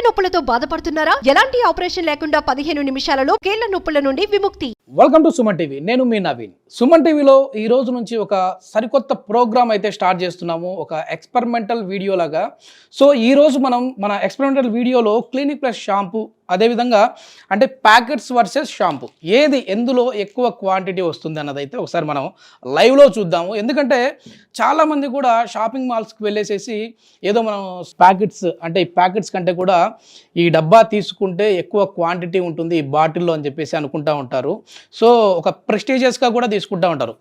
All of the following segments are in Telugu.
నొప్పులతో బాధపడుతున్నారా? ఎలాంటి ఆపరేషన్ లేకుండా 15 నిమిషాలలో కీళ్ల నొప్పుల నుండి విముక్తి. Welcome to Suman TV. నేను మీ నవీన్. సుమన్ టీవీలో ఈ రోజు నుంచి ఒక సరికొత్త ప్రోగ్రామ్ అయితే స్టార్ట్ చేస్తున్నాము, ఒక ఎక్స్పెరిమెంటల్ వీడియో లాగా. సో ఈ రోజు మనం మన ఎక్స్పెరిమెంటల్ వీడియోలో క్లినిక్ ప్లస్ షాంపూ, అదేవిధంగా అంటే ప్యాకెట్స్ వర్సెస్ షాంపూ, ఏది ఎందులో ఎక్కువ క్వాంటిటీ వస్తుంది అన్నదైతే ఒకసారి మనం లైవ్లో చూద్దాము. ఎందుకంటే చాలామంది కూడా షాపింగ్ మాల్స్కి వెళ్ళేసేసి ఏదో మనం ప్యాకెట్స్ అంటే ఈ ప్యాకెట్స్ కంటే కూడా ఈ డబ్బా తీసుకుంటే ఎక్కువ క్వాంటిటీ ఉంటుంది ఈ బాటిల్లో అని చెప్పేసి అనుకుంటూ ఉంటారు. సో ఒక ప్రెస్టీజియస్గా కూడా తీసుకుంటూ ఉంటారు,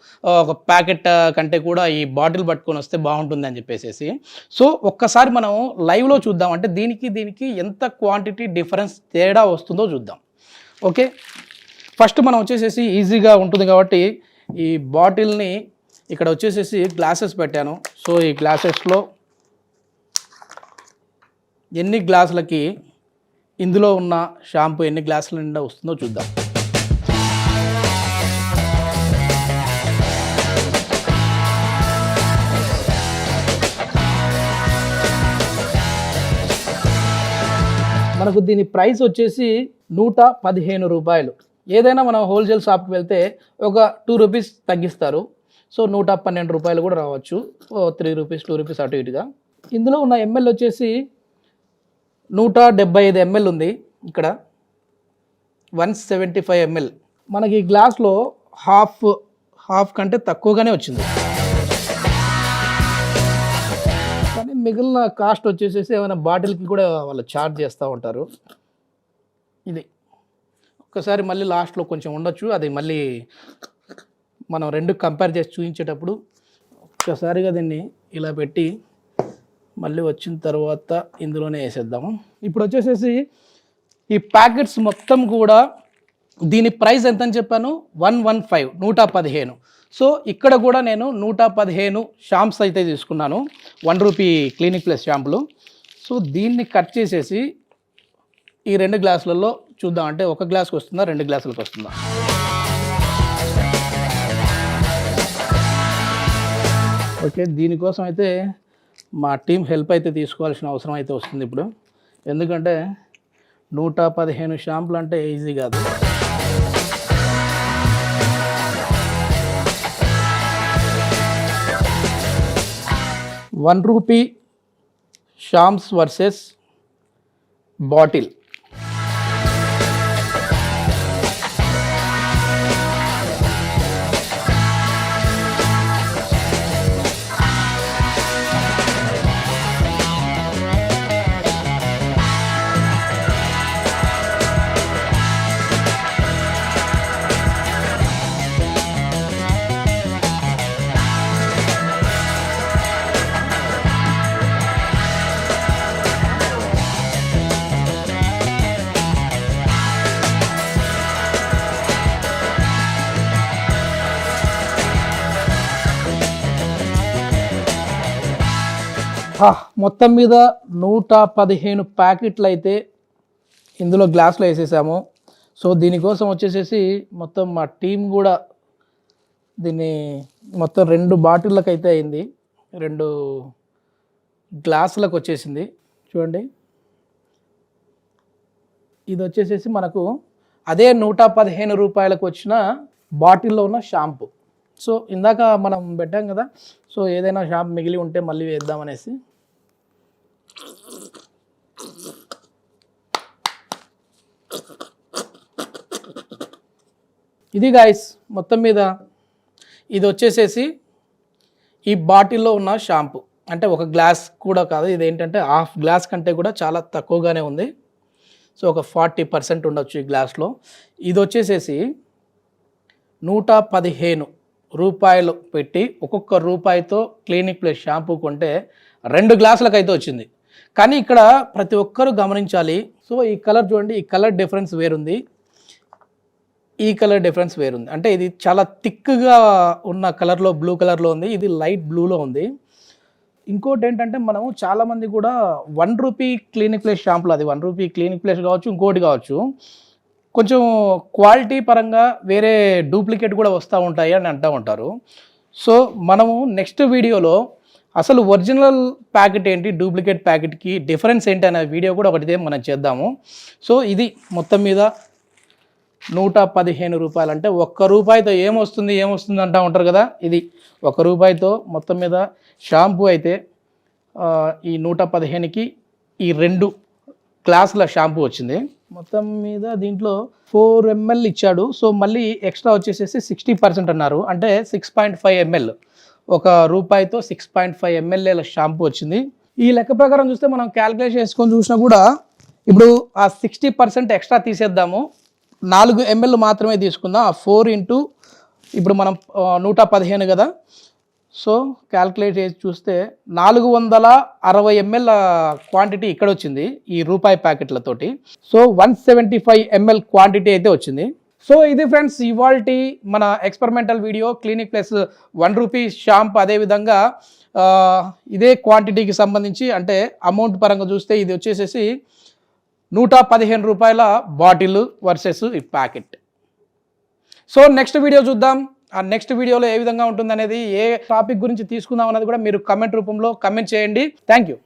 ఒక ప్యాకెట్ కంటే కూడా ఈ బాటిల్ పట్టుకొని వస్తే బాగుంటుంది అని చెప్పేసి. సో ఒక్కసారి మనం లైవ్లో చూద్దాం, అంటే దీనికి ఎంత క్వాంటిటీ డిఫరెన్స్ తేడా వస్తుందో చూద్దాం. ఓకే, ఫస్ట్ మనం వచ్చేసేసి ఈజీగా ఉంటుంది కాబట్టి ఈ బాటిల్ని ఇక్కడ వచ్చేసేసి గ్లాసెస్ పెట్టాను. సో ఈ గ్లాసెస్లో ఎన్ని గ్లాసులకి ఇందులో ఉన్న షాంపూ ఎన్ని గ్లాసుల నిండా వస్తుందో చూద్దాం. మనకు దీని ప్రైస్ వచ్చేసి 115 రూపాయలు. ఏదైనా మనం హోల్సేల్ షాప్కి వెళ్తే ఒక 2 రూపీస్ తగ్గిస్తారు. సో 112 రూపాయలు కూడా రావచ్చు, 3 రూపీస్ 2 రూపీస్ అటు ఇటుగా. ఇందులో ఉన్న ఎంఎల్ వచ్చేసి 175 ఎంఎల్ ఉంది, ఇక్కడ 175 ఎంఎల్. మనకి ఈ గ్లాస్లో హాఫ్ కంటే తక్కువగానే వచ్చింది. కానీ మిగిలిన కాస్ట్ వచ్చేసేసి ఏమైనా బాటిల్కి కూడా వాళ్ళు ఛార్జ్ చేస్తూ ఉంటారు. ఇది ఒక్కసారి మళ్ళీ లాస్ట్లో కొంచెం ఉండొచ్చు, అది మళ్ళీ మనం రెండు కంపేర్ చేసి చూపించేటప్పుడు ఒక్కసారిగా దీన్ని ఇలా పెట్టి మళ్ళీ వచ్చిన తర్వాత ఇందులోనే వేసేద్దాము. ఇప్పుడు వచ్చేసేసి ఈ ప్యాకెట్స్ మొత్తం కూడా దీని ప్రైస్ ఎంత అని చెప్పాను, 115. సో ఇక్కడ కూడా నేను 115 షాంప్స్ అయితే తీసుకున్నాను, 1 రూపీ క్లినిక్ ప్లస్ షాంపులు. సో దీన్ని కట్ చేసేసి ఈ 2 గ్లాసులలో చూద్దాం, అంటే ఒక గ్లాస్కి వస్తుందా 2 గ్లాసులకు వస్తుందా. ఓకే, దీనికోసం అయితే మా టీం హెల్ప్ అయితే తీసుకోవాల్సిన అవసరం అయితే వస్తుంది ఇప్పుడు. ఎందుకంటే 115 షాంపులు అంటే ఈజీ కాదు. ₹1 షాంప్స్ వర్సెస్ బాటిల్. మొత్తం మీద 115 ప్యాకెట్లు అయితే ఇందులో గ్లాసులో వేసేసాము. సో దీనికోసం వచ్చేసేసి మొత్తం మా టీం కూడా దీన్ని మొత్తం 2 బాటిళ్ళకి అయితే అయింది, 2 గ్లాసులకు వచ్చేసింది. చూడండి, ఇది వచ్చేసేసి మనకు అదే 115 రూపాయలకు వచ్చిన బాటిల్లో ఉన్న షాంపూ. సో ఇందాక మనం పెట్టాం కదా, సో ఏదైనా షాంపూ మిగిలి ఉంటే మళ్ళీ వేద్దామనేసి. ఇది గాయస్, మొత్తం మీద ఇది వచ్చేసేసి ఈ బాటిల్లో ఉన్న షాంపూ, అంటే ఒక గ్లాస్ కూడా కాదు, ఇది ఏంటంటే హాఫ్ గ్లాస్ కంటే కూడా చాలా తక్కువగానే ఉంది. సో ఒక 40% ఉండొచ్చు ఈ గ్లాస్లో. ఇది వచ్చేసేసి 115 రూపాయలు పెట్టి ఒక్కొక్క రూపాయితో క్లినిక్ ప్లస్ షాంపూ కొంటే 2 గ్లాసులకు అయితే వచ్చింది. కానీ ఇక్కడ ప్రతి ఒక్కరూ గమనించాలి. సో ఈ కలర్ చూడండి, ఈ కలర్ డిఫరెన్స్ వేరుంది, ఈ కలర్ డిఫరెన్స్ వేరుంది. అంటే ఇది చాలా థిక్గా ఉన్న కలర్లో బ్లూ కలర్లో ఉంది, ఇది లైట్ బ్లూలో ఉంది. ఇంకోటి ఏంటంటే మనము చాలామంది కూడా ₹1 క్లినిక్ ప్లస్ షాంపులు, అది ₹1 క్లినిక్ ప్లస్ కావచ్చు, ఇంకోటి కావచ్చు, కొంచెం క్వాలిటీ పరంగా వేరే డూప్లికేట్ కూడా వస్తూ ఉంటాయి అని అంటూ ఉంటారు. సో మనము నెక్స్ట్ వీడియోలో అసలు ఒరిజినల్ ప్యాకెట్ ఏంటి, డూప్లికేట్ ప్యాకెట్కి డిఫరెన్స్ ఏంటి అనే వీడియో కూడా ఒకటిదే మనం చేద్దాము. సో ఇది మొత్తం మీద 115 రూపాయలు. అంటే ₹1 ఏమొస్తుంది అంటూ ఉంటారు కదా, ఇది ₹1 మొత్తం మీద షాంపూ అయితే ఈ 115కి ఈ 2 గ్లాసుల షాంపూ వచ్చింది. మొత్తం మీద దీంట్లో 4 ml ఇచ్చాడు. సో మళ్ళీ ఎక్స్ట్రా వచ్చేసేసి 60% అన్నారు, అంటే 6.5 ml. ₹1 6.5 ml షాంపూ వచ్చింది. ఈ లెక్క ప్రకారం చూస్తే మనం క్యాలిక్యులేట్ చేసుకొని చూసినా కూడా ఇప్పుడు ఆ 60% ఎక్స్ట్రా తీసేద్దాము, 4 ml మాత్రమే తీసుకుందాం. ఆ 4 ఇంటూ ఇప్పుడు మనం 115 కదా, సో క్యాల్కులేట్ చేసి చూస్తే 460 ml క్వాంటిటీ ఇక్కడ వచ్చింది ఈ రూపాయి ప్యాకెట్లతోటి. సో 175 ml క్వాంటిటీ అయితే వచ్చింది. సో ఇది ఫ్రెండ్స్ ఇవాల్టి మన ఎక్స్పెరిమెంటల్ వీడియో, క్లినిక్ ప్లస్ ₹1 షాంప్. అదేవిధంగా ఇదే క్వాంటిటీకి సంబంధించి అంటే అమౌంట్ పరంగా చూస్తే ఇది వచ్చేసేసి ₹115 బాటిల్ వర్సెస్ ఈ ప్యాకెట్. సో నెక్స్ట్ వీడియో చూద్దాం. ఆ నెక్స్ట్ వీడియోలో ఏ విధంగా ఉంటుంది అనేది, ఏ టాపిక్ గురించి తీసుకుందాం అనేది కూడా మీరు కమెంట్ రూపంలో కమెంట్ చేయండి. Thank you.